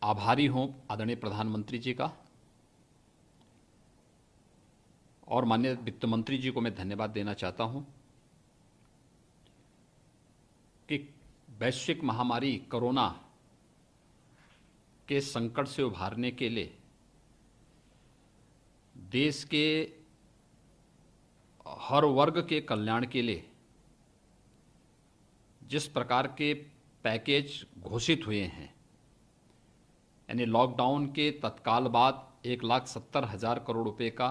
आभारी हूं आदरणीय प्रधानमंत्री जी का, और माननीय वित्त मंत्री जी को मैं धन्यवाद देना चाहता हूं कि वैश्विक महामारी कोरोना के संकट से उभारने के लिए देश के हर वर्ग के कल्याण के लिए जिस प्रकार के पैकेज घोषित हुए हैं, यानी लॉकडाउन के तत्काल बाद 1,70,000 करोड़ रुपए का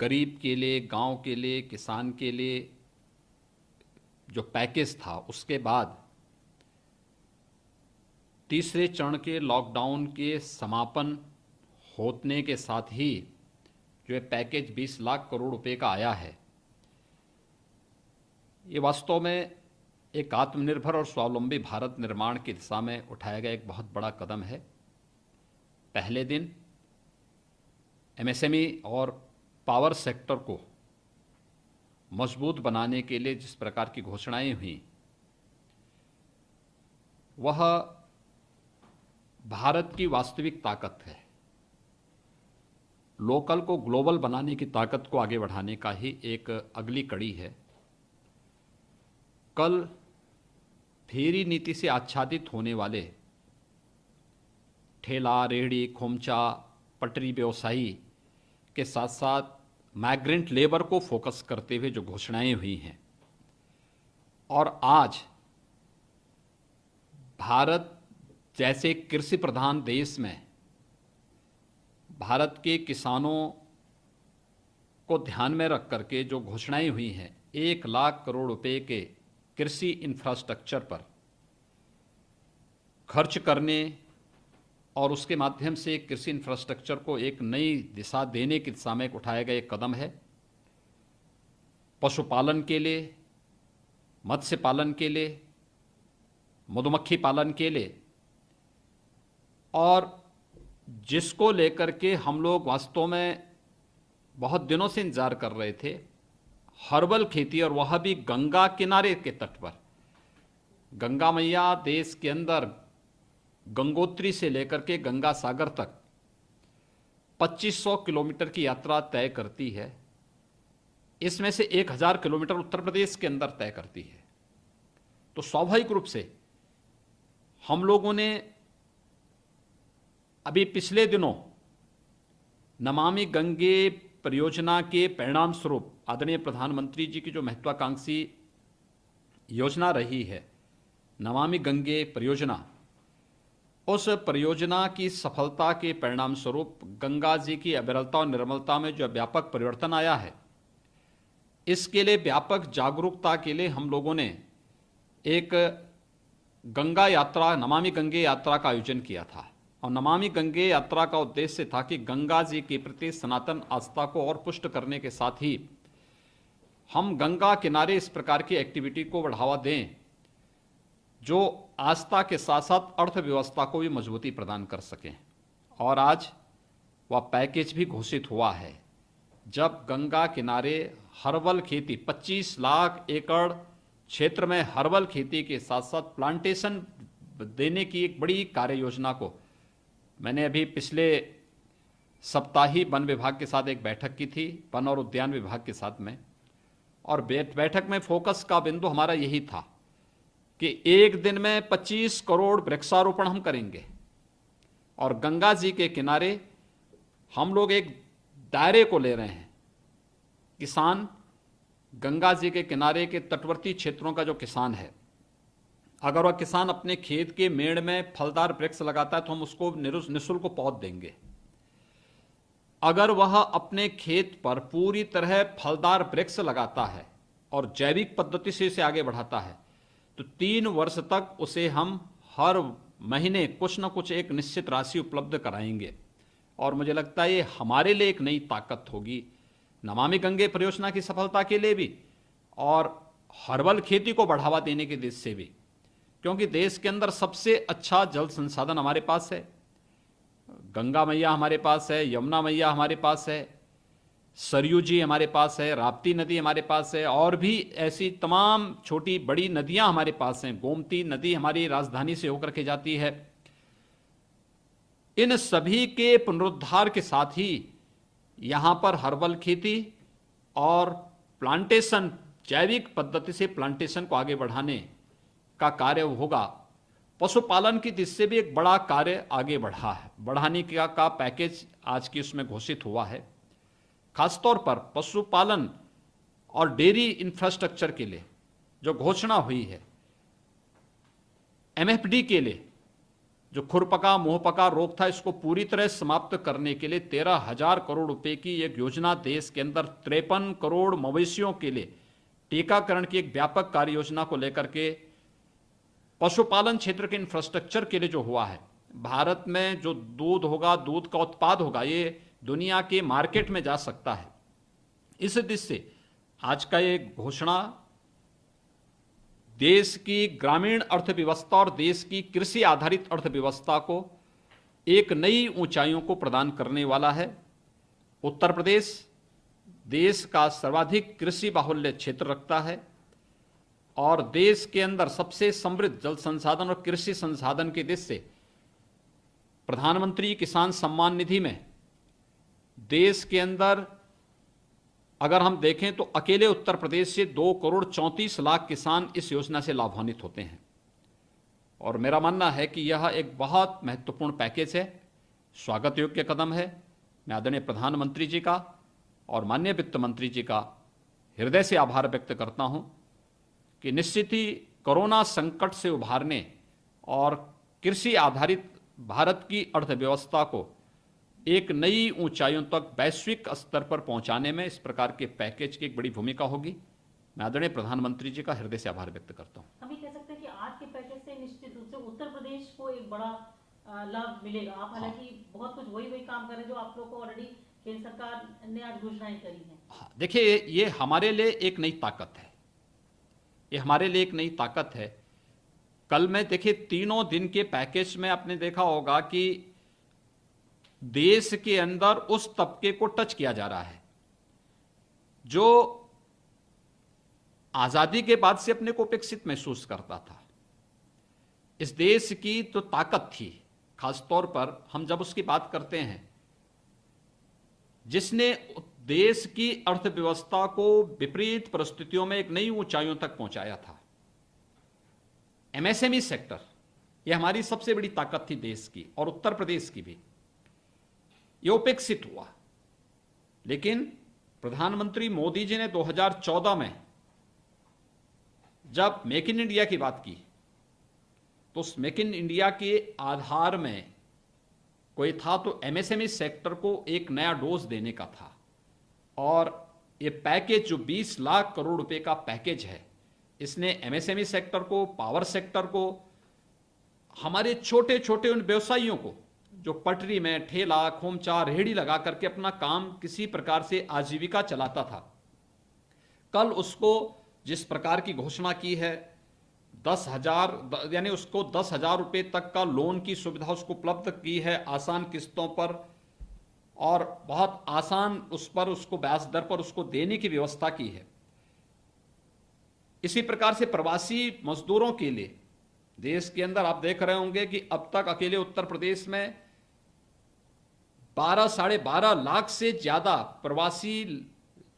गरीब के लिए, गांव के लिए, किसान के लिए जो पैकेज था, उसके बाद तीसरे चरण के लॉकडाउन के समापन होने के साथ ही जो ये पैकेज 20 लाख करोड़ रुपए का आया है, ये वास्तव में एक आत्मनिर्भर और स्वावलंबी भारत निर्माण की दिशा में उठाया गया एक बहुत बड़ा कदम है। पहले दिन एमएसएमई और पावर सेक्टर को मजबूत बनाने के लिए जिस प्रकार की घोषणाएं हुई, वह भारत की वास्तविक ताकत है। लोकल को ग्लोबल बनाने की ताकत को आगे बढ़ाने का ही एक अगली कड़ी है। कल फेरी नीति से आच्छादित होने वाले ठेला, रेहड़ी, खोमचा, पटरी व्यवसायी के साथ साथ माइग्रेंट लेबर को फोकस करते हुए जो घोषणाएं हुई हैं, और आज भारत जैसे कृषि प्रधान देश में भारत के किसानों को ध्यान में रख करके जो घोषणाएं हुई हैं, 1 लाख करोड़ रुपए के कृषि इंफ्रास्ट्रक्चर पर खर्च करने और उसके माध्यम से कृषि इंफ्रास्ट्रक्चर को एक नई दिशा देने की दिशा में उठाया गया एक कदम है। पशुपालन के लिए, मत्स्य पालन के लिए, मधुमक्खी पालन के लिए, और जिसको लेकर के हम लोग वास्तव में बहुत दिनों से इंतजार कर रहे थे, हर्बल खेती, और वह भी गंगा किनारे के तट पर। गंगा मैया देश के अंदर गंगोत्री से लेकर के गंगा सागर तक 2500 किलोमीटर की यात्रा तय करती है। इसमें से 1000 किलोमीटर उत्तर प्रदेश के अंदर तय करती है। तो स्वाभाविक रूप से हम लोगों ने अभी पिछले दिनों नमामि गंगे परियोजना के परिणाम स्वरूप आदरणीय प्रधानमंत्री जी की जो महत्वाकांक्षी योजना रही है, नमामि गंगे परियोजना, उस परियोजना की सफलता के परिणाम स्वरूप गंगा जी की अविरलता और निर्मलता में जो व्यापक परिवर्तन आया है, इसके लिए व्यापक जागरूकता के लिए हम लोगों ने एक गंगा यात्रा, नमामि गंगे यात्रा का आयोजन किया था। और नमामि गंगे यात्रा का उद्देश्य था कि गंगा जी के प्रति सनातन आस्था को और पुष्ट करने के साथ ही हम गंगा किनारे इस प्रकार की एक्टिविटी को बढ़ावा दें जो आस्था के साथ साथ अर्थव्यवस्था को भी मजबूती प्रदान कर सकें। और आज वह पैकेज भी घोषित हुआ है। जब गंगा किनारे हर्बल खेती, 25 लाख एकड़ क्षेत्र में हर्बल खेती के साथ साथ प्लांटेशन देने की एक बड़ी कार्य योजना को मैंने अभी पिछले सप्ताह ही वन विभाग के साथ एक बैठक की थी, वन और उद्यान विभाग के साथ में, और बैठक में फोकस का बिंदु हमारा यही था कि एक दिन में 25 करोड़ वृक्षारोपण हम करेंगे। और गंगा जी के किनारे हम लोग एक दायरे को ले रहे हैं। किसान, गंगा जी के किनारे के तटवर्ती क्षेत्रों का जो किसान है, अगर वह किसान अपने खेत के मेड़ में फलदार वृक्ष लगाता है तो हम उसको निःशुल्क पौध देंगे। अगर वह अपने खेत पर पूरी तरह फलदार वृक्ष लगाता है और जैविक पद्धति से इसे आगे बढ़ाता है तो 3 वर्ष तक उसे हम हर महीने कुछ न कुछ एक निश्चित राशि उपलब्ध कराएंगे। और मुझे लगता है ये हमारे लिए एक नई ताकत होगी, नमामि गंगे परियोजना की सफलता के लिए भी और हर्बल खेती को बढ़ावा देने के दृष्टि से भी, क्योंकि देश के अंदर सबसे अच्छा जल संसाधन हमारे पास है। गंगा मैया हमारे पास है, यमुना मैया हमारे पास है, सरयू जी हमारे पास है, राप्ती नदी हमारे पास है, और भी ऐसी तमाम छोटी बड़ी नदियां हमारे पास हैं। गोमती नदी हमारी राजधानी से होकर के जाती है। इन सभी के पुनरुद्धार के साथ ही यहां पर हर्बल खेती और प्लांटेशन, जैविक पद्धति से प्लांटेशन को आगे बढ़ाने का कार्य होगा। पशुपालन की दिशा से भी एक बड़ा कार्य आगे बढ़ा है, बढ़ाने का पैकेज आज की उसमें घोषित हुआ है। खासतौर पर पशुपालन और डेयरी इंफ्रास्ट्रक्चर के लिए जो घोषणा हुई है, एमएफडी के लिए जो खुरपका मुंहपका रोग था, इसको पूरी तरह समाप्त करने के लिए 13,000 करोड़ रुपए की एक योजना, देश के अंदर 53 करोड़ मवेशियों के लिए टीकाकरण की एक व्यापक कार्य योजना को लेकर के पशुपालन क्षेत्र के इंफ्रास्ट्रक्चर के लिए जो हुआ है, भारत में जो दूध होगा, दूध का उत्पाद होगा, ये दुनिया के मार्केट में जा सकता है। इस दिशा से आज का ये घोषणा देश की ग्रामीण अर्थव्यवस्था और देश की कृषि आधारित अर्थव्यवस्था को एक नई ऊंचाइयों को प्रदान करने वाला है। उत्तर प्रदेश देश का सर्वाधिक कृषि बाहुल्य क्षेत्र रखता है और देश के अंदर सबसे समृद्ध जल संसाधन और कृषि संसाधन की दृष्टि से प्रधानमंत्री किसान सम्मान निधि में देश के अंदर अगर हम देखें तो अकेले उत्तर प्रदेश से 2 करोड़ 34 लाख किसान इस योजना से लाभान्वित होते हैं। और मेरा मानना है कि यह एक बहुत महत्वपूर्ण पैकेज है, स्वागत योग्य कदम है। मैं आदरणीय प्रधानमंत्री जी का और माननीय वित्त मंत्री जी का हृदय से आभार व्यक्त करता हूं कि निश्चित ही कोरोना संकट से उभारने और कृषि आधारित भारत की अर्थव्यवस्था को एक नई ऊंचाइयों तक वैश्विक स्तर पर पहुंचाने में इस प्रकार के पैकेज की एक बड़ी भूमिका होगी। मैं आदरणीय प्रधानमंत्री जी का हृदय से आभार व्यक्त करता हूं। हम ये कह सकते हैं कि आज के पैकेज से निश्चित रूप से उत्तर प्रदेश को एक बड़ा लाभ मिलेगा। आप हालांकि बहुत कुछ वही काम कर रहे हैं जो आप लोग को ऑलरेडी केंद्र सरकार ने आज घोषणाएं करी हैं। हाँ, देखिए ये हमारे लिए एक नई ताकत है, ये हमारे लिए एक नई ताकत है। कल में देखिए 3 दिन के पैकेज में आपने देखा होगा कि देश के अंदर उस तबके को टच किया जा रहा है जो आजादी के बाद से अपने को उपेक्षित महसूस करता था। इस देश की तो ताकत थी, खासतौर पर हम जब उसकी बात करते हैं, जिसने देश की अर्थव्यवस्था को विपरीत परिस्थितियों में एक नई ऊंचाइयों तक पहुंचाया था। एमएसएमई सेक्टर, यह हमारी सबसे बड़ी ताकत थी देश की और उत्तर प्रदेश की भी। यह उपेक्षित हुआ, लेकिन प्रधानमंत्री मोदी जी ने 2014 में जब मेक इन इंडिया की बात की तो उस मेक इन इंडिया के आधार में कोई था तो एमएसएमई सेक्टर को एक नया डोज देने का था। और ये पैकेज जो 20 लाख करोड़ रुपए का पैकेज है, इसने एमएसएमई सेक्टर को, पावर सेक्टर को, हमारे छोटे छोटे उन व्यवसायियों को जो पटरी में ठेला खोमचा रेहड़ी लगा करके अपना काम किसी प्रकार से आजीविका चलाता था, कल उसको जिस प्रकार की घोषणा की है 10,000 यानी उसको 10,000 रुपए तक का लोन की सुविधा उसको उपलब्ध की है आसान किस्तों पर, और बहुत आसान उस पर उसको ब्याज दर पर उसको देने की व्यवस्था की है। इसी प्रकार से प्रवासी मजदूरों के लिए देश के अंदर आप देख रहे होंगे कि अब तक अकेले उत्तर प्रदेश में 12-12.5 लाख से ज्यादा प्रवासी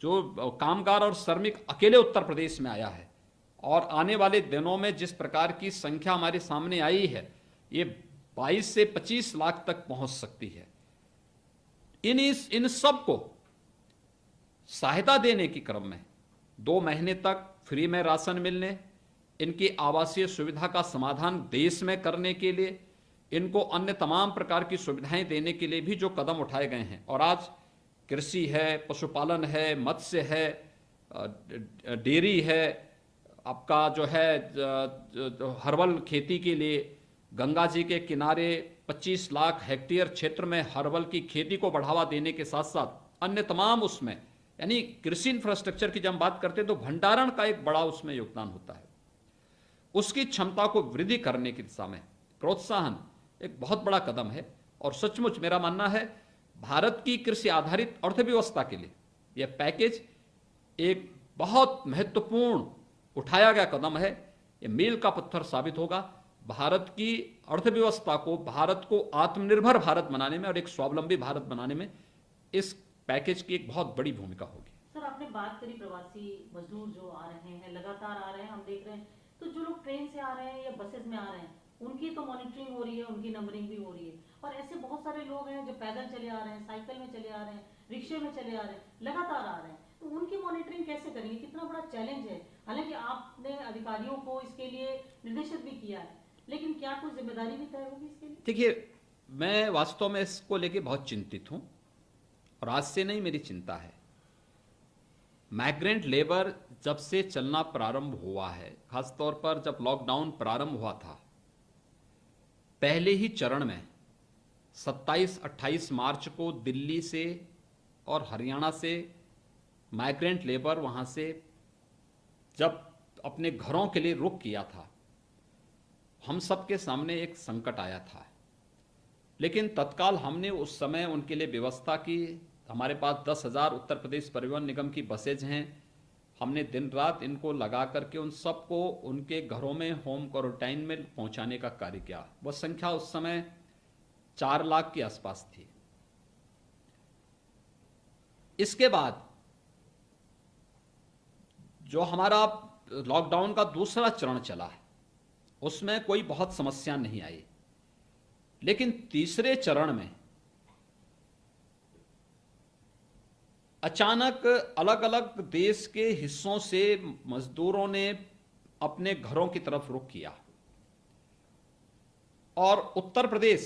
जो कामगार और श्रमिक अकेले उत्तर प्रदेश में आया है। और आने वाले दिनों में जिस प्रकार की संख्या हमारे सामने आई है, ये 22 से 25 लाख तक पहुंच सकती है। इन सब को सहायता देने के क्रम में 2 महीने तक फ्री में राशन मिलने, इनकी आवासीय सुविधा का समाधान देश में करने के लिए, इनको अन्य तमाम प्रकार की सुविधाएं देने के लिए भी जो कदम उठाए गए हैं। और आज कृषि है, पशुपालन है, मत्स्य है, डेयरी है, आपका जो है हर्बल खेती के लिए गंगा जी के किनारे 25 लाख हेक्टेयर क्षेत्र में हर्बल की खेती को बढ़ावा देने के साथ साथ अन्य तमाम उसमें, यानी कृषि इंफ्रास्ट्रक्चर की जब हम बात करते हैं तो भंडारण का एक बड़ा उसमें योगदान होता है। उसकी क्षमता को वृद्धि करने की दिशा में प्रोत्साहन एक बहुत बड़ा कदम है। और सचमुच मेरा मानना है भारत की कृषि आधारित अर्थव्यवस्था के लिए यह पैकेज एक बहुत महत्वपूर्ण उठाया गया कदम है। यह मील का पत्थर साबित होगा भारत की अर्थव्यवस्था को, भारत को आत्मनिर्भर भारत बनाने में और एक स्वावलंबी भारत बनाने में इस पैकेज की एक बहुत बड़ी भूमिका होगी। सर, आपने बात करी प्रवासी मजदूर जो आ रहे हैं, लगातार आ रहे हैं, हम देख रहे हैं, तो जो लोग ट्रेन से आ रहे हैं या बसेस में आ रहे हैं, उनकी तो मॉनिटरिंग हो रही है, उनकी नंबरिंग भी हो रही है, और ऐसे बहुत सारे लोग हैं जो पैदल चले आ रहे हैं, साइकिल में चले आ रहे हैं, रिक्शे में चले आ रहे हैं, लगातार आ रहे हैं, तो उनकी मॉनिटरिंग कैसे करेंगे? कितना बड़ा चैलेंज है। हालांकि आपने अधिकारियों को इसके लिए निर्देशित भी किया है, लेकिन क्या कुछ जिम्मेदारी भी तय होगी इसके लिए? देखिए, मैं वास्तव में इसको लेके बहुत चिंतित हूं, और आज से नहीं मेरी चिंता है। माइग्रेंट लेबर जब से चलना प्रारंभ हुआ है, खासतौर पर जब लॉकडाउन प्रारंभ हुआ था, पहले ही चरण में 27-28 मार्च को दिल्ली से और हरियाणा से माइग्रेंट लेबर वहां से जब अपने घरों के लिए रुख किया था, हम सबके सामने एक संकट आया था। लेकिन तत्काल हमने उस समय उनके लिए व्यवस्था की। हमारे पास 10,000 उत्तर प्रदेश परिवहन निगम की बसेज हैं। हमने दिन रात इनको लगा करके उन सबको उनके घरों में होम क्वारंटाइन में पहुंचाने का कार्य किया। वह संख्या उस समय 4 लाख के आसपास थी। इसके बाद जो हमारा लॉकडाउन का दूसरा चरण चला है, उसमें कोई बहुत समस्या नहीं आई। लेकिन तीसरे चरण में अचानक अलग अलग देश के हिस्सों से मजदूरों ने अपने घरों की तरफ रुख किया, और उत्तर प्रदेश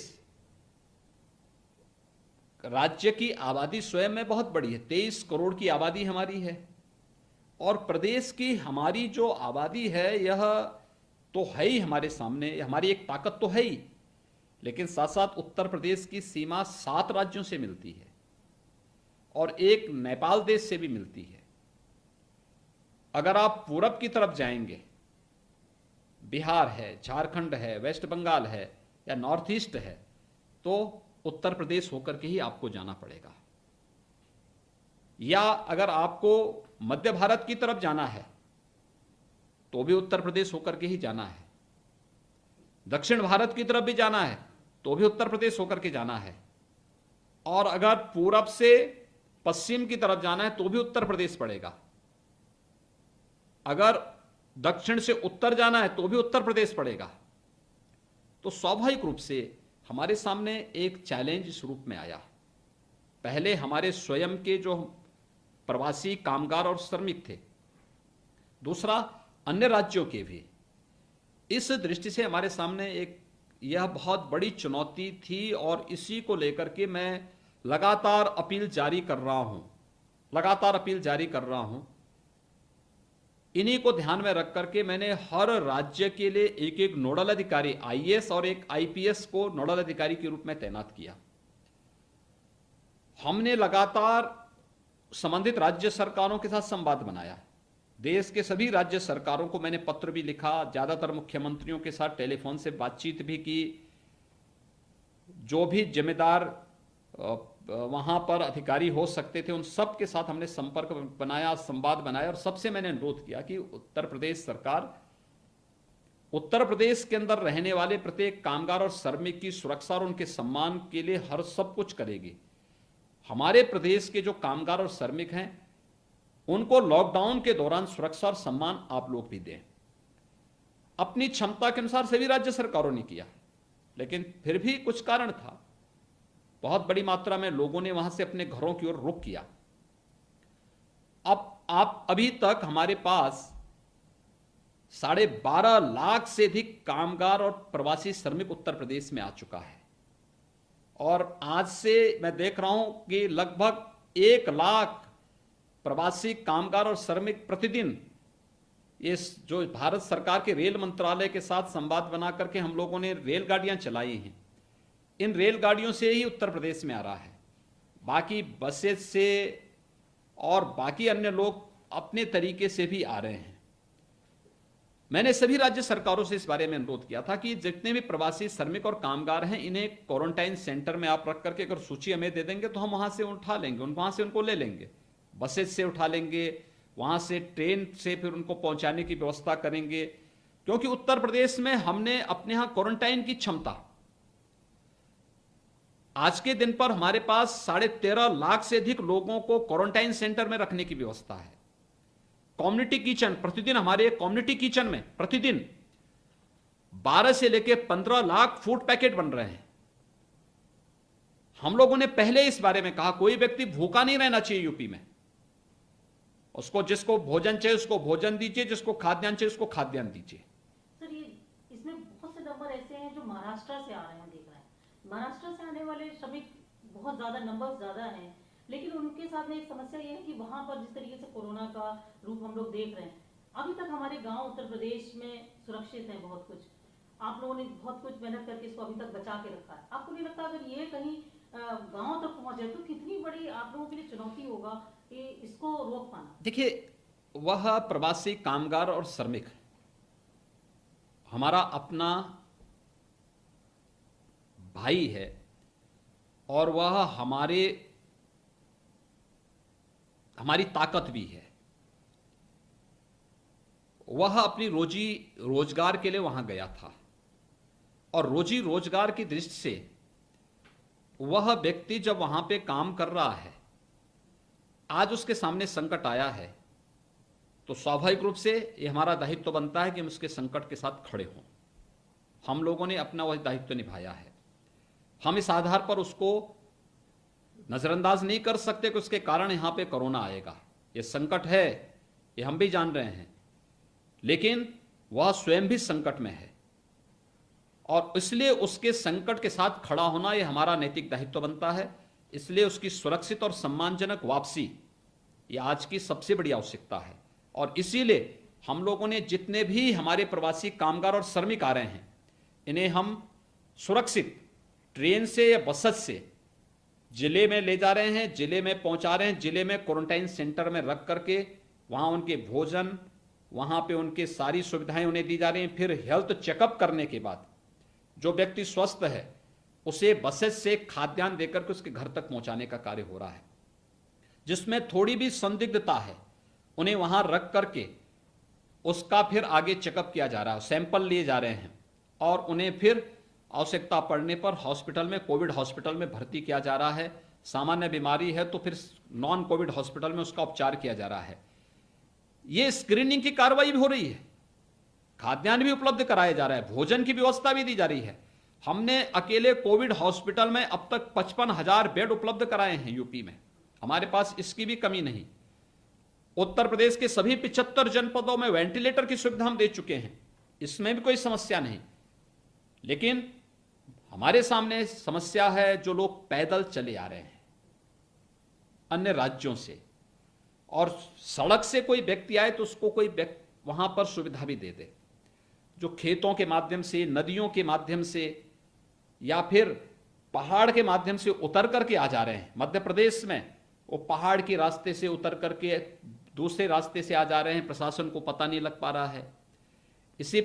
राज्य की आबादी स्वयं में बहुत बड़ी है, 23 करोड़ की आबादी हमारी है, और प्रदेश की हमारी जो आबादी है यह तो है ही हमारे सामने, हमारी एक ताकत तो है ही, लेकिन साथ साथ उत्तर प्रदेश की सीमा 7 राज्यों से मिलती है और एक नेपाल देश से भी मिलती है। अगर आप पूरब की तरफ जाएंगे, बिहार है, झारखंड है, वेस्ट बंगाल है या नॉर्थ ईस्ट है, तो उत्तर प्रदेश होकर के ही आपको जाना पड़ेगा। या अगर आपको मध्य भारत की तरफ जाना है तो भी उत्तर प्रदेश होकर के ही जाना है। दक्षिण भारत की तरफ भी जाना है तो भी उत्तर प्रदेश होकर के जाना है। और अगर पूरब से पश्चिम की तरफ जाना है तो भी उत्तर प्रदेश पड़ेगा। अगर दक्षिण से उत्तर जाना है तो भी उत्तर प्रदेश पड़ेगा। तो स्वाभाविक रूप से हमारे सामने एक चैलेंज इस रूप में आया। पहले हमारे स्वयं के जो प्रवासी कामगार और श्रमिक थे, दूसरा अन्य राज्यों के भी। इस दृष्टि से हमारे सामने एक यह बहुत बड़ी चुनौती थी, और इसी को लेकर के मैं लगातार अपील जारी कर रहा हूं। इन्हीं को ध्यान में रख करके मैंने हर राज्य के लिए एक एक नोडल अधिकारी, आईएएस और एक आईपीएस को नोडल अधिकारी के रूप में तैनात किया। हमने लगातार संबंधित राज्य सरकारों के साथ संवाद बनाया। देश के सभी राज्य सरकारों को मैंने पत्र भी लिखा, ज्यादातर मुख्यमंत्रियों के साथ टेलीफोन से बातचीत भी की। जो भी जिम्मेदार वहां पर अधिकारी हो सकते थे उन सब के साथ हमने संपर्क बनाया, संवाद बनाया, और सबसे मैंने अनुरोध किया कि उत्तर प्रदेश सरकार उत्तर प्रदेश के अंदर रहने वाले प्रत्येक कामगार और श्रमिक की सुरक्षा और उनके सम्मान के लिए हर सब कुछ करेगी। हमारे प्रदेश के जो कामगार और श्रमिक हैं उनको लॉकडाउन के दौरान सुरक्षा और सम्मान आप लोग भी दें। अपनी क्षमता के अनुसार सभी राज्य सरकारों ने किया, लेकिन फिर भी कुछ कारण था। बहुत बड़ी मात्रा में लोगों ने वहां से अपने घरों की ओर रुख किया। अब अभी तक हमारे पास 12.5 लाख से अधिक कामगार और प्रवासी श्रमिक उत्तर प्रदेश में आ चुका है, और आज से मैं देख रहा हूं कि लगभग 1 लाख प्रवासी कामगार और श्रमिक प्रतिदिन इस जो भारत सरकार के रेल मंत्रालय के साथ संवाद बना करके हम लोगों ने रेलगाड़ियां चलाई हैं, इन रेलगाड़ियों से ही उत्तर प्रदेश में आ रहा है। बाकी बसेज से और बाकी अन्य लोग अपने तरीके से भी आ रहे हैं। मैंने सभी राज्य सरकारों से इस बारे में अनुरोध किया था कि जितने भी प्रवासी श्रमिक और कामगार हैं इन्हें क्वारंटाइन सेंटर में आप रख करके अगर सूची हमें दे देंगे तो हम वहां से उठा लेंगे, वहां से उनको ले लेंगे, बसेज से उठा लेंगे, वहां से ट्रेन से फिर उनको पहुंचाने की व्यवस्था करेंगे, क्योंकि उत्तर प्रदेश में हमने अपने यहां क्वारंटाइन की क्षमता, आज के दिन पर हमारे पास 13.5 लाख से अधिक लोगों को क्वारंटाइन सेंटर में रखने की व्यवस्था है। कम्युनिटी किचन, प्रतिदिन हमारे कम्युनिटी किचन में प्रतिदिन 12 से लेकर 15 लाख फूड पैकेट बन रहे हैं। हम लोगों ने पहले इस बारे में कहा कोई व्यक्ति भूखा नहीं रहना चाहिए यूपी में, उसको जिसको भोजन चाहिए उसको भोजन दीजिए, जिसको खाद्यान्न चाहिए उसको खाद्यान्न दीजिए। सर ये इसमें बहुत से नंबर ऐसे हैं जो महाराष्ट्र से आ रहे हैं, देख रहे हैं महाराष्ट्र से आने वाले श्रमिक बहुत ज्यादा नंबर ज्यादा हैं, लेकिन उनके साथ में एक समस्या ये है कि वहां पर जिस तरीके से कोरोना का रूप हम लोग देख रहे हैं, अभी तक हमारे गांव उत्तर प्रदेश में सुरक्षित है, बहुत कुछ आप लोगों ने बहुत कुछ मेहनत करके इसको अभी तक बचा के रखा है। आपको नहीं लगता अगर ये कहीं गांव तक पहुंच जाए तो कितनी बड़ी आप लोगों के लिए चुनौती होगा कि इसको रोक पाना? देखिए, वह प्रवासी कामगार और श्रमिक हमारा अपना भाई है और वह हमारी ताकत भी है। वह अपनी रोजी रोजगार के लिए वहां गया था और रोजी रोजगार की दृष्टि से वह व्यक्ति जब वहां पे काम कर रहा है, आज उसके सामने संकट आया है, तो स्वाभाविक रूप से ये हमारा दायित्व बनता है कि हम उसके संकट के साथ खड़े हों। हम लोगों ने अपना वह दायित्व निभाया है। हम इस आधार पर उसको नजरअंदाज नहीं कर सकते कि उसके कारण यहां पे कोरोना आएगा। ये संकट है, ये हम भी जान रहे हैं, लेकिन वह स्वयं भी संकट में है और इसलिए उसके संकट के साथ खड़ा होना ये हमारा नैतिक दायित्व बनता है। इसलिए उसकी सुरक्षित और सम्मानजनक वापसी ये आज की सबसे बड़ी आवश्यकता है और इसीलिए हम लोगों ने जितने भी हमारे प्रवासी कामगार और श्रमिक आ रहे हैं, इन्हें हम सुरक्षित ट्रेन से या बसेस से जिले में ले जा रहे हैं, जिले में पहुंचा रहे हैं, जिले में क्वारंटाइन सेंटर में रख करके वहां उनके भोजन, वहां पे उनके सारी सुविधाएं उन्हें दी जा रही हैं। फिर हेल्थ चेकअप करने के बाद जो व्यक्ति स्वस्थ है उसे बसेस से खाद्यान्न देकर के उसके घर तक पहुंचाने का कार्य हो रहा है। जिसमें थोड़ी भी संदिग्धता है उन्हें वहां रख करके उसका फिर आगे चेकअप किया जा रहा है, सैंपल लिए जा रहे हैं और उन्हें फिर आवश्यकता पड़ने पर हॉस्पिटल में, कोविड हॉस्पिटल में भर्ती किया जा रहा है। सामान्य बीमारी है तो फिर नॉन कोविड हॉस्पिटल में उसका उपचार किया जा रहा है। ये स्क्रीनिंग की कार्रवाई भी हो रही है, खाद्यान्न भी उपलब्ध कराया जा रहा है, भोजन की व्यवस्था भी दी जा रही है। हमने अकेले कोविड हॉस्पिटल में अब तक 55,000 बेड उपलब्ध कराए हैं यूपी में। हमारे पास इसकी भी कमी नहीं। उत्तर प्रदेश के सभी 75 जनपदों में वेंटिलेटर की सुविधा हम दे चुके हैं, इसमें भी कोई समस्या नहीं। लेकिन हमारे सामने समस्या है जो लोग पैदल चले आ रहे हैं अन्य राज्यों से, और सड़क से कोई व्यक्ति आए तो उसको कोई वहां पर सुविधा भी दे दे। जो खेतों के माध्यम से, नदियों के माध्यम से या फिर पहाड़ के माध्यम से उतर करके आ जा रहे हैं मध्य प्रदेश में, वो पहाड़ के रास्ते से उतर करके दूसरे रास्ते से आ जा रहे हैं, प्रशासन को पता नहीं लग पा रहा है। इसी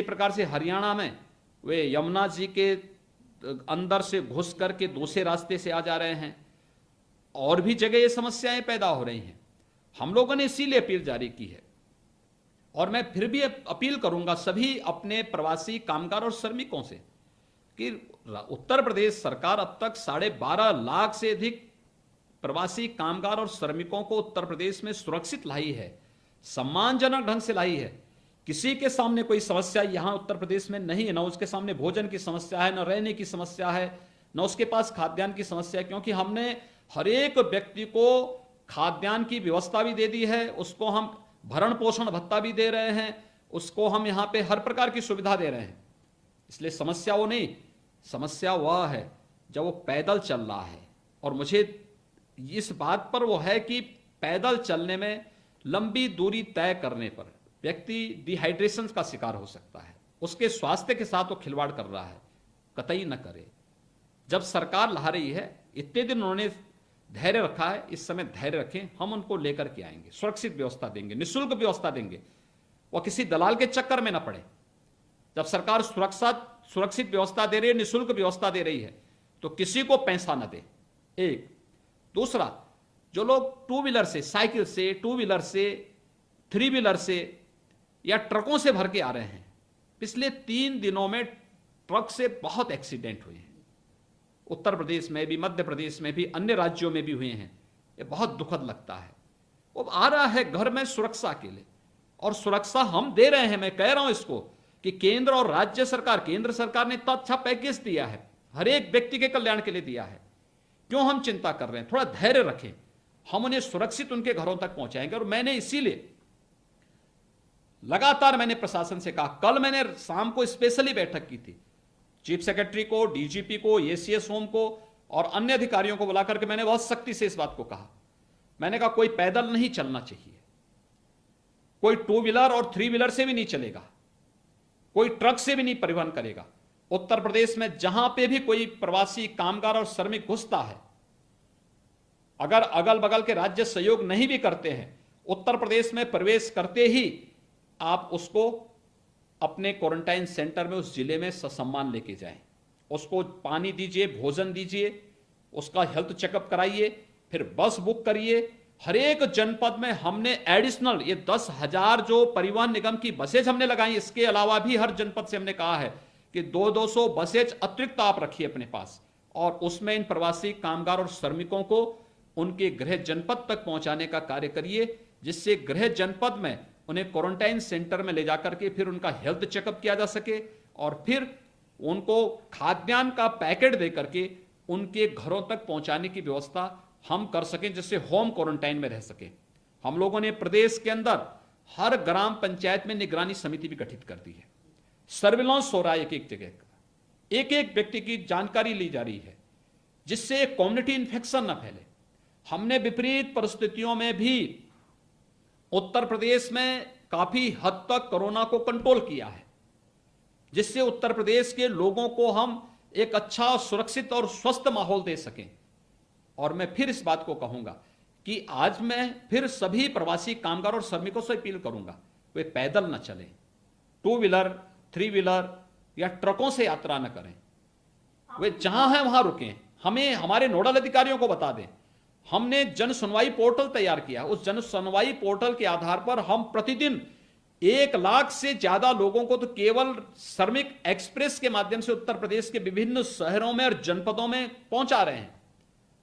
प्रकार से हरियाणा में वे यमुना जी के अंदर से घुस करके दूसरे रास्ते से आ जा रहे हैं। और भी जगह ये समस्याएं पैदा हो रही हैं। हम लोगों ने इसीलिए अपील जारी की है और मैं फिर भी अपील करूंगा सभी अपने प्रवासी कामगार और श्रमिकों से कि उत्तर प्रदेश सरकार अब तक 12.5 लाख से अधिक प्रवासी कामगार और श्रमिकों को उत्तर प्रदेश में सुरक्षित लाई है, सम्मानजनक ढंग से लाई है। किसी के सामने कोई समस्या यहां उत्तर प्रदेश में नहीं है, न उसके सामने भोजन की समस्या है, न रहने की समस्या है, न उसके पास खाद्यान्न की समस्या है, क्योंकि हमने हर एक व्यक्ति को खाद्यान्न की व्यवस्था भी दे दी है, उसको हम भरण पोषण भत्ता भी दे रहे हैं, उसको हम यहाँ पे हर प्रकार की सुविधा दे रहे हैं। इसलिए समस्या वो नहीं, समस्या वह है जब वो पैदल चल रहा है। और मुझे इस बात पर वो है कि पैदल चलने में, लंबी दूरी तय करने पर व्यक्ति डिहाइड्रेशन का शिकार हो सकता है, उसके स्वास्थ्य के साथ वो खिलवाड़ कर रहा है। कतई न करे। जब सरकार ला रही है, इतने दिन उन्होंने धैर्य रखा है, इस समय धैर्य रखें, हम उनको लेकर के आएंगे, सुरक्षित व्यवस्था देंगे, निःशुल्क व्यवस्था देंगे, वो किसी दलाल के चक्कर में ना पड़े। जब सरकार सुरक्षित व्यवस्था दे रही है, निःशुल्क व्यवस्था दे रही है, तो किसी को पैसा न दे। एक दूसरा, जो लोग टू व्हीलर से, साइकिल से, टू व्हीलर से, थ्री व्हीलर से या ट्रकों से भर के आ रहे हैं, पिछले 3 दिनों में ट्रक से बहुत एक्सीडेंट हुए हैं। उत्तर प्रदेश में भी, मध्य प्रदेश में भी, अन्य राज्यों में भी हुए हैं। ये बहुत दुखद लगता है। वो आ रहा है घर में सुरक्षा के लिए, और सुरक्षा हम दे रहे हैं। मैं कह रहा हूं इसको कि केंद्र और राज्य सरकार, केंद्र सरकार ने इतना अच्छा पैकेज दिया है, हर एक व्यक्ति के कल्याण के लिए दिया है। क्यों हम चिंता कर रहे हैं? थोड़ा धैर्य रखें, हम उन्हें सुरक्षित उनके घरों तक पहुंचाएंगे। और मैंने इसीलिए लगातार मैंने प्रशासन से कहा, कल मैंने शाम को स्पेशली बैठक की थी, चीफ सेक्रेटरी को, डीजीपी को, एसीएस होम को और अन्य अधिकारियों को बुलाकर के मैंने बहुत सख्ती से इस बात को कहा। मैंने कहा कोई पैदल नहीं चलना चाहिए, कोई टू व्हीलर और थ्री व्हीलर से भी नहीं चलेगा, कोई ट्रक से भी नहीं परिवहन करेगा। उत्तर प्रदेश में जहां पे भी कोई प्रवासी कामगार और श्रमिक घुसता है, अगर अगल बगल के राज्य सहयोग नहीं भी करते हैं, उत्तर प्रदेश में प्रवेश करते ही आप उसको अपने क्वारंटाइन सेंटर में उस जिले में ससम्मान लेके जाएं, उसको पानी दीजिए, भोजन दीजिए, उसका हेल्थ चेकअप कराइए, फिर बस बुक करिए। हर एक जनपद में हमने एडिशनल ये 10,000 जो परिवहन निगम की बसेज हमने लगाई, इसके अलावा भी हर जनपद से हमने कहा है कि 200-200 बसेज अतिरिक्त आप रखिए अपने पास, और उसमें इन प्रवासी कामगार और श्रमिकों को उनके गृह जनपद तक पहुंचाने का कार्य करिए, जिससे गृह जनपद में उन्हें क्वारंटाइन सेंटर में ले जाकर के फिर उनका हेल्थ चेकअप किया जा सके, और फिर उनको खाद्यान्न का पैकेट दे करके उनके घरों तक पहुंचाने की व्यवस्था हम कर सकें, जिससे होम क्वारंटाइन में रह सके। हम लोगों ने प्रदेश के अंदर हर ग्राम पंचायत में निगरानी समिति भी गठित कर दी है, सर्विलांस हो रहा है, एक एक जगह एक एक व्यक्ति की जानकारी ली जा रही है, जिससे कम्युनिटी इन्फेक्शन न फैले। हमने विपरीत परिस्थितियों में भी उत्तर प्रदेश में काफी हद तक कोरोना को कंट्रोल किया है, जिससे उत्तर प्रदेश के लोगों को हम एक अच्छा, सुरक्षित और स्वस्थ माहौल दे सकें। और मैं फिर इस बात को कहूंगा कि आज मैं फिर सभी प्रवासी कामगार और श्रमिकों से अपील करूंगा, वे पैदल न चलें, टू व्हीलर, थ्री व्हीलर या ट्रकों से यात्रा न करें, वे जहां हैं वहां रुकें। हमें हमारे नोडल अधिकारियों को बता दें। हमने जन सुनवाई पोर्टल तैयार किया, उस जन सुनवाई पोर्टल के आधार पर हम प्रतिदिन 1 लाख से ज्यादा लोगों को तो केवल श्रमिक एक्सप्रेस के माध्यम से उत्तर प्रदेश के विभिन्न शहरों में और जनपदों में पहुंचा रहे हैं।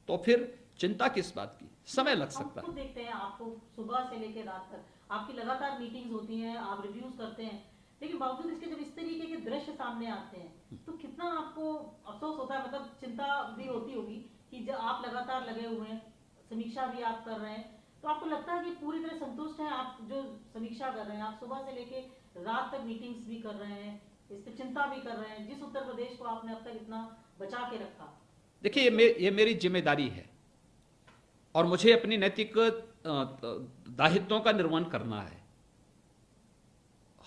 तो फिर चिंता किस बात की? समय लग सकता है। देखते हैं आपको सुबह से लेकर रात तक आपकी लगातार मीटिंग्स होती हैं, आप रिव्यूज करते हैं, लेकिन बावजूद इसके जब इस तरीके के दृश्य सामने आते हैं तो कितना आपको अफसोस होता है, मतलब चिंता भी होती होगी कि जब आप लगातार लगे हुए हैं, समीक्षा भी आप कर रहे हैं, तो आपको लगता है कि पूरी तरह संतुष्ट हैं आप जो समीक्षा कर रहे हैं? आप सुबह से लेके रात तक मीटिंग्स भी कर रहे हैं, इस पर चिंता भी कर रहे हैं, जिस उत्तर प्रदेश को आपने अब तक इतना बचा के रखा। देखिए, ये मेरी जिम्मेदारी है और मुझे अपनी नैतिक दायित्वों का निर्वहन करना है।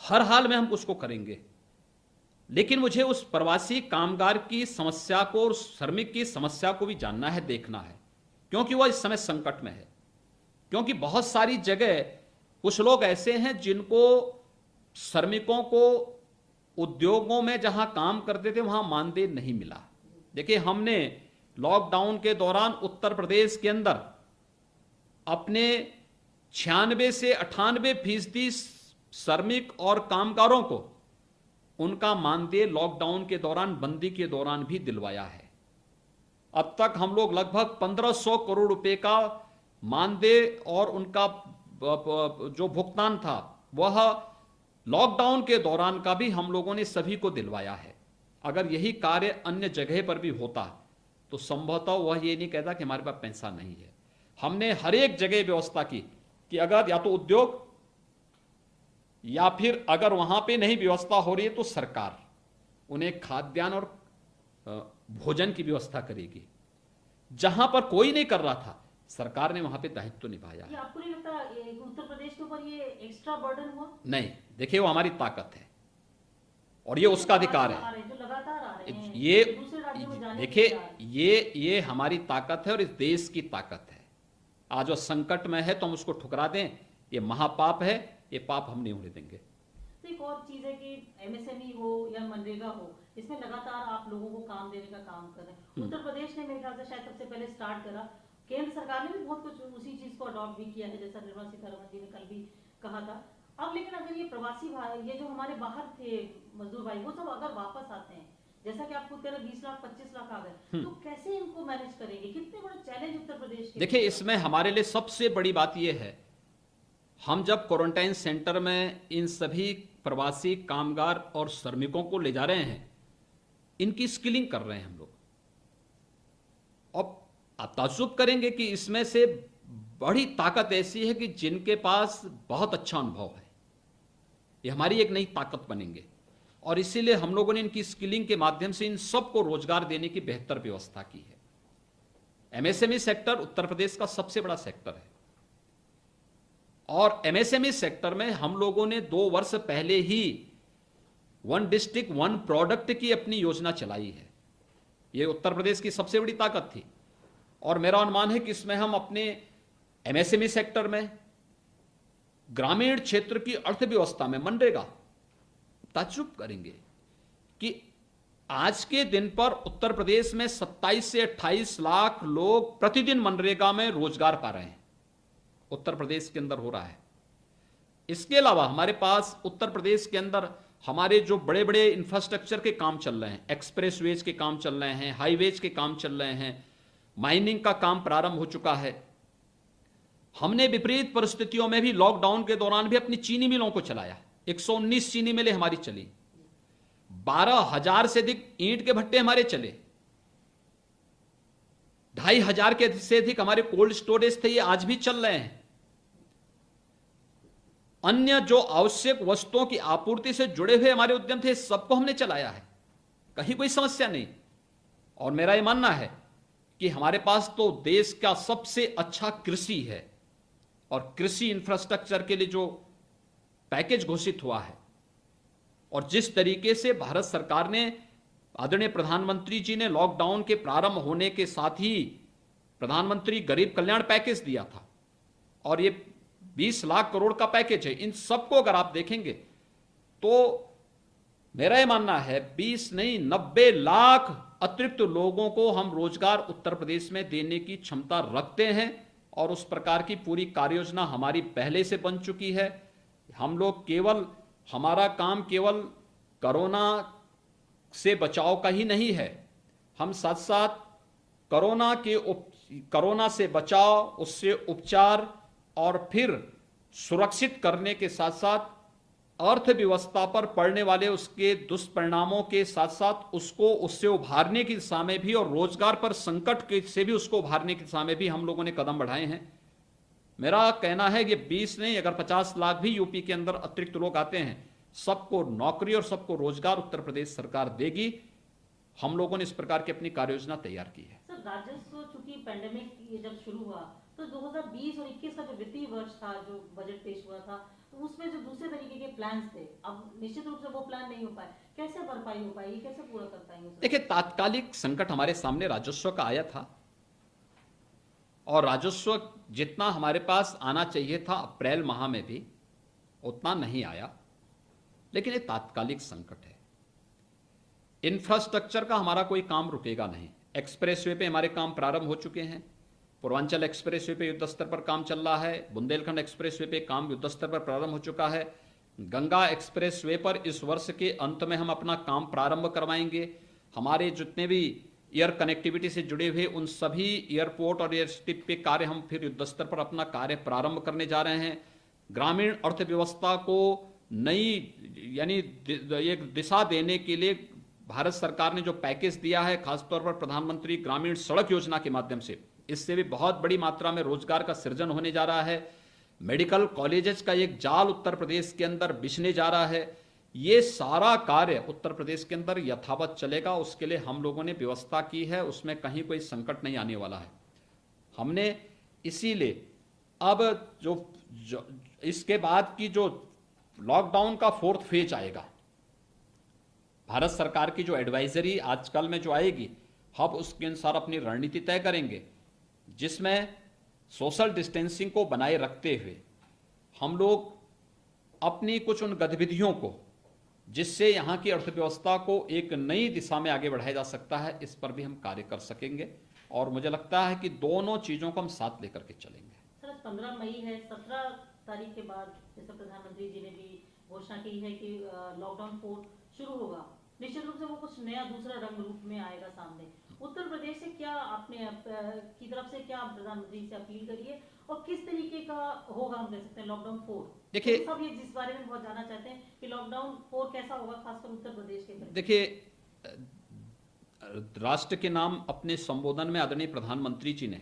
हर हाल में हम उसको करेंगे, लेकिन मुझे उस प्रवासी कामगार की समस्या को और श्रमिक की समस्या को भी जानना है, देखना है, क्योंकि वह इस समय संकट में है। क्योंकि बहुत सारी जगह कुछ लोग ऐसे हैं जिनको श्रमिकों को उद्योगों में जहां काम करते थे वहां मानदेय नहीं मिला। देखिए, हमने लॉकडाउन के दौरान उत्तर प्रदेश के अंदर अपने 96 से 98% श्रमिक और कामगारों को उनका मानदेय लॉकडाउन के दौरान, बंदी के दौरान भी दिलवाया है। अब तक हम लोग लगभग 1500 करोड़ रुपए का मानदेय और उनका जो भुगतान था वह लॉकडाउन के दौरान का भी हम लोगों ने सभी को दिलवाया है। अगर यही कार्य अन्य जगह पर भी होता तो संभवतः वह ये नहीं कहता कि हमारे पास पैसा नहीं है। हमने हर एक जगह व्यवस्था की कि अगर या तो उद्योग या फिर अगर वहां पे नहीं व्यवस्था हो रही है तो सरकार उन्हें खाद्यान्न और भोजन की व्यवस्था करेगी। जहां पर कोई नहीं कर रहा था, सरकार ने वहां पे दायित्व निभाया है। आपको नहीं लगता उत्तर प्रदेश के ऊपर ये एक्स्ट्रा बर्डन हुआ? नहीं, देखिए, वो हमारी ताकत है और ये उसका अधिकार है। जो लगातार आ रहे हैं, ये दूसरे राज्यों में जाने देखिए, ये हमारी ताकत है और इस देश की ताकत है। आज वो संकट में है तो हम उसको ठुकरा दें, ये महापाप है, ये पाप हम नहीं होने देंगे। तो एक और चीज है कि एमएसएमई हो या मनरेगा हो, इसमें लगातार आप लोगों को काम देने का काम कर रहे हैं। उत्तर प्रदेश ने मेरे ख्याल से शायद सबसे पहले स्टार्ट करा, केंद्र सरकार ने भी बहुत कुछ उसी चीज को अडॉप्ट भी किया है, जैसा निर्मला सीतारमण जी ने कल भी कहा था। अब लेकिन अगर ये प्रवासी भाई, ये जो हमारे बाहर थे मजदूर भाई, वो सब अगर वापस आते हैं, जैसा कि आप खुद कह रहे 20 लाख 25 लाख आ गए, तो कैसे इनको मैनेज करेंगे? कितने बड़े चैलेंज उत्तर प्रदेश के। देखिए, इसमें हमारे लिए सबसे बड़ी बात यह है, हम जब क्वारंटाइन सेंटर में इन सभी प्रवासी कामगार और श्रमिकों को ले जा रहे हैं, इनकी स्किलिंग कर रहे हैं हम लोग। अब आप ताज्जुब करेंगे कि इसमें से बड़ी ताकत ऐसी है कि जिनके पास बहुत अच्छा अनुभव है, ये हमारी एक नई ताकत बनेंगे। और इसीलिए हम लोगों ने इनकी स्किलिंग के माध्यम से इन सबको रोजगार देने की बेहतर व्यवस्था की है। एमएसएमई सेक्टर उत्तर प्रदेश का सबसे बड़ा सेक्टर है, और एमएसएमई सेक्टर में हम लोगों ने 2 वर्ष पहले ही 1 डिस्ट्रिक्ट 1 प्रोडक्ट की अपनी योजना चलाई है। यह उत्तर प्रदेश की सबसे बड़ी ताकत थी, और मेरा अनुमान है कि इसमें हम अपने एमएसएमई सेक्टर में, ग्रामीण क्षेत्र की अर्थव्यवस्था में, मनरेगा, ताज्जुब करेंगे कि आज के दिन पर उत्तर प्रदेश में 27 से 28 लाख लोग प्रतिदिन मनरेगा में रोजगार पा रहे हैं, उत्तर प्रदेश के अंदर हो रहा है। इसके अलावा हमारे पास उत्तर प्रदेश के अंदर हमारे जो बड़े बड़े इंफ्रास्ट्रक्चर के काम चल रहे हैं, एक्सप्रेसवेज के काम चल रहे हैं, हाईवेज के काम चल रहे हैं, माइनिंग का काम प्रारंभ हो चुका है। हमने विपरीत परिस्थितियों में भी लॉकडाउन के दौरान भी अपनी चीनी मिलों को चलाया। 119 चीनी मिलें हमारी चली, 12,000 से अधिक ईंट के भट्टे हमारे चले, 2,500 के से अधिक हमारे कोल्ड स्टोरेज थे, ये आज भी चल रहे हैं। अन्य जो आवश्यक वस्तुओं की आपूर्ति से जुड़े हुए हमारे उद्यम थे, सबको हमने चलाया है, कहीं कोई समस्या नहीं। और मेरा यह मानना है कि हमारे पास तो देश का सबसे अच्छा कृषि है, और कृषि इंफ्रास्ट्रक्चर के लिए जो पैकेज घोषित हुआ है, और जिस तरीके से भारत सरकार ने, आदरणीय प्रधानमंत्री जी ने लॉकडाउन के प्रारंभ होने के साथ ही प्रधानमंत्री गरीब कल्याण पैकेज दिया था, और ये 20 लाख करोड़ का पैकेज है। इन सबको अगर आप देखेंगे तो मेरा यह मानना है 20 नहीं 90 लाख अतिरिक्त लोगों को हम रोजगार उत्तर प्रदेश में देने की क्षमता रखते हैं, और उस प्रकार की पूरी कार्ययोजना हमारी पहले से बन चुकी है। हम लोग केवल, हमारा काम केवल कोरोना से बचाव का ही नहीं है, हम साथ साथ कोरोना से बचाव, उससे उपचार और फिर सुरक्षित करने के साथ साथ अर्थव्यवस्था पर पड़ने वाले उसके दुष्परिणामों के साथ साथ उससे उभारने की दिशा में भी, और रोजगार पर संकट से भी उसको उभारने की दिशा में भी हम लोगों ने कदम बढ़ाए हैं। मेरा कहना है कि 20 नहीं, अगर 50 लाख भी यूपी के अंदर अतिरिक्त लोग आते हैं, सबको नौकरी और सबको रोजगार उत्तर प्रदेश सरकार देगी। हम लोगों ने इस प्रकार की अपनी कार्ययोजना तैयार की है। सर, राजस्व चूंकि पैंडेमिक ये जब शुरू हुआ, तो 2020 और 21 का जो वित्तीय वर्ष था, जो बजट पेश हुआ था, तो उसमें जो दूसरे तरीके के प्लान्स थे, अब निश्चित रूप से वो प्लान नहीं हो पाए। कैसे भरपाई हो पाएगी, कैसे पूरा कर पाएंगे? देखिए, तात्कालिक संकट हमारे सामने राजस्व का आया था, और राजस्व जितना हमारे पास आना चाहिए था अप्रैल माह में भी उतना नहीं आया, लेकिन ये तात्कालिक संकट है। इंफ्रास्ट्रक्चर का हमारा कोई काम रुकेगा नहीं। एक्सप्रेसवे पे हमारे काम प्रारंभ हो चुके हैं। पूर्वांचल एक्सप्रेसवे पे युद्ध स्तर पर काम चल रहा है, बुंदेलखंड एक्सप्रेसवे पे काम युद्ध स्तर पर प्रारंभ हो चुका है, गंगा एक्सप्रेसवे पर इस वर्ष के अंत में हम अपना काम प्रारंभ करवाएंगे। हमारे जितने भी एयर कनेक्टिविटी से जुड़े हुए उन सभी एयरपोर्ट और एयर स्ट्रिप पे कार्य हम फिर युद्ध स्तर पर अपना कार्य प्रारंभ करने जा रहे हैं। ग्रामीण अर्थव्यवस्था को नई यानी एक दिशा देने के लिए भारत सरकार ने जो पैकेज दिया है, खासतौर पर प्रधानमंत्री ग्रामीण सड़क योजना के माध्यम से, इससे भी बहुत बड़ी मात्रा में रोजगार का सृजन होने जा रहा है। मेडिकल कॉलेजेस का एक जाल उत्तर प्रदेश के अंदर बिछने जा रहा है। ये सारा कार्य उत्तर प्रदेश के अंदर यथावत चलेगा, उसके लिए हम लोगों ने व्यवस्था की है, उसमें कहीं कोई संकट नहीं आने वाला है। हमने इसीलिए अब जो इसके बाद की जो लॉकडाउन का 4th फेज आएगा, भारत सरकार की जो एडवाइजरी आजकल में जो आएगी, हम उसके अनुसार अपनी रणनीति तय करेंगे, जिसमें सोशल डिस्टेंसिंग को बनाए रखते हुए हम लोग अपनी कुछ उन गतिविधियों को, जिससे यहाँ की अर्थव्यवस्था को एक नई दिशा में आगे बढ़ाया जा सकता है, इस पर भी हम कार्य कर सकेंगे। और मुझे लगता है कि दोनों चीज़ों को हम साथ लेकर के चलेंगे। सर आज 15 मई है, 17 तारीख के बाद जैसे प्रधानमंत्री जी ने भी घोषणा की है कि लॉकडाउन 4 शुरू होगा, निश्चित रूप से वो कुछ नया दूसरा रंग रूप में आएगा सामने। उत्तर प्रदेश से क्या आपने की तरफ से क्या प्रधानमंत्री से अपील करिए और किस तरीके का होगा, हम कह सकते हैं लॉकडाउन 4? देखिए, तो सब ये जिस बारे में बहुत जानना चाहते हैं कि लॉकडाउन 4 कैसा होगा, खासकर उत्तर प्रदेश के परिप्रेक्ष्य। देखिए, राष्ट्र के नाम अपने संबोधन में आदरणीय प्रधानमंत्री जी ने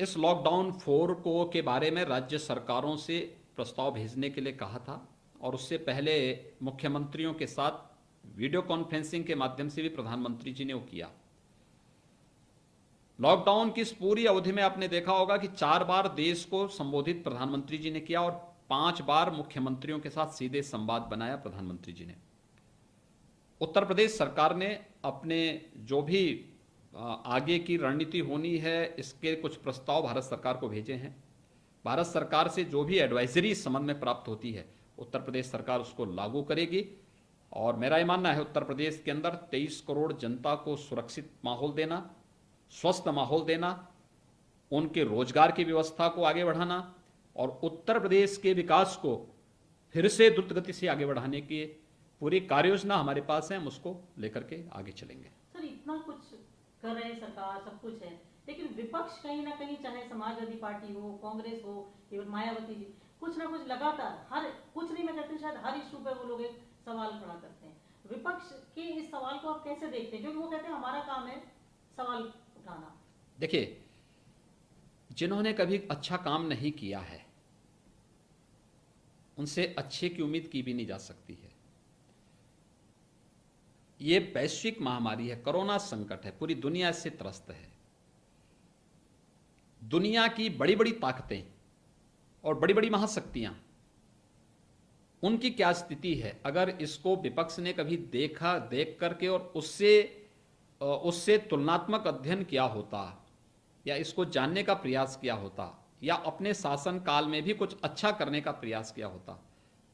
इस लॉकडाउन 4 को के बारे में राज्य सरकारों से प्रस्ताव भेजने के लिए कहा था, और उससे पहले मुख्यमंत्रियों के साथ वीडियो कॉन्फ्रेंसिंग के माध्यम से भी प्रधानमंत्री जी ने वो किया। लॉकडाउन की इस पूरी अवधि में आपने देखा होगा कि 4 बार देश को संबोधित प्रधानमंत्री जी ने किया और 5 बार मुख्यमंत्रियों के साथ सीधे संवाद बनाया प्रधानमंत्री जी ने। उत्तर प्रदेश सरकार ने अपने जो भी आगे की रणनीति होनी है, इसके कुछ प्रस्ताव भारत सरकार को भेजे हैं। भारत सरकार से जो भी एडवाइजरी इस संबंध में प्राप्त होती है, उत्तर प्रदेश सरकार उसको लागू करेगी। और मेरा ये मानना है उत्तर प्रदेश के अंदर 23 करोड़ जनता को सुरक्षित माहौल देना, स्वस्थ माहौल देना, उनके रोजगार की व्यवस्था को आगे बढ़ाना और उत्तर प्रदेश के विकास को फिर से द्रुत गति से आगे बढ़ाने की पूरी कार्य योजना हमारे पास है। हम उसको लेकर के आगे चलेंगे। सर इतना कुछ कर रहे हैं सरकार, सब कुछ है, लेकिन विपक्ष कहीं ना कहीं, चाहे समाजवादी पार्टी हो, कांग्रेस हो, इवन मायावती जी, कुछ ना कुछ लगातार हर कुछ नहीं, मैं कहती हूँ शायद हर इशू पे वो लोग एक सवाल खड़ा करते हैं। विपक्ष के इस सवाल को आप कैसे देखते हैं, क्योंकि वो कहते हैं हमारा काम है सवाल उठाना। देखिए, जिन्होंने कभी अच्छा काम नहीं किया है उनसे अच्छे की उम्मीद की भी नहीं जा सकती है। ये वैश्विक महामारी है, कोरोना संकट है, पूरी दुनिया इससे त्रस्त है। दुनिया की बड़ी बड़ी ताकतें और बड़ी बड़ी महाशक्तियां, उनकी क्या स्थिति है अगर इसको विपक्ष ने कभी देख करके और उससे तुलनात्मक अध्ययन किया होता या इसको जानने का प्रयास किया होता या अपने शासन काल में भी कुछ अच्छा करने का प्रयास किया होता,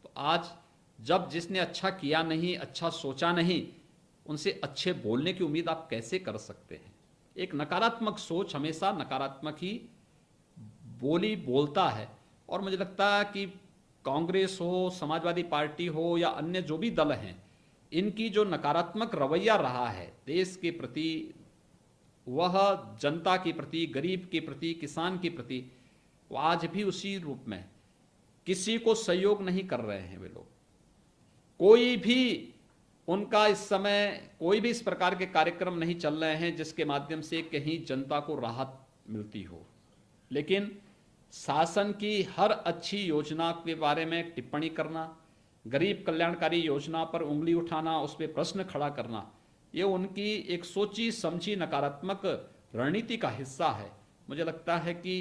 तो आज जब जिसने अच्छा किया नहीं, अच्छा सोचा नहीं, उनसे अच्छे बोलने की उम्मीद आप कैसे कर सकते हैं? एक नकारात्मक सोच हमेशा नकारात्मक ही बोलता है। और मुझे लगता है कि कांग्रेस हो, समाजवादी पार्टी हो या अन्य जो भी दल हैं, इनकी जो नकारात्मक रवैया रहा है देश के प्रति, वह जनता के प्रति, गरीब के प्रति, किसान के प्रति, वो आज भी उसी रूप में, किसी को सहयोग नहीं कर रहे हैं वे लोग। कोई भी उनका इस समय कोई भी इस प्रकार के कार्यक्रम नहीं चल रहे हैं जिसके माध्यम से कहीं जनता को राहत मिलती हो। लेकिन शासन की हर अच्छी योजना के बारे में टिप्पणी करना, गरीब कल्याणकारी योजना पर उंगली उठाना, उस पर प्रश्न खड़ा करना, ये उनकी एक सोची समझी नकारात्मक रणनीति का हिस्सा है। मुझे लगता है कि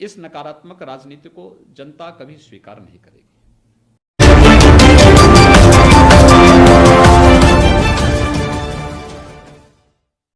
इस नकारात्मक राजनीति को जनता कभी स्वीकार नहीं करेगी।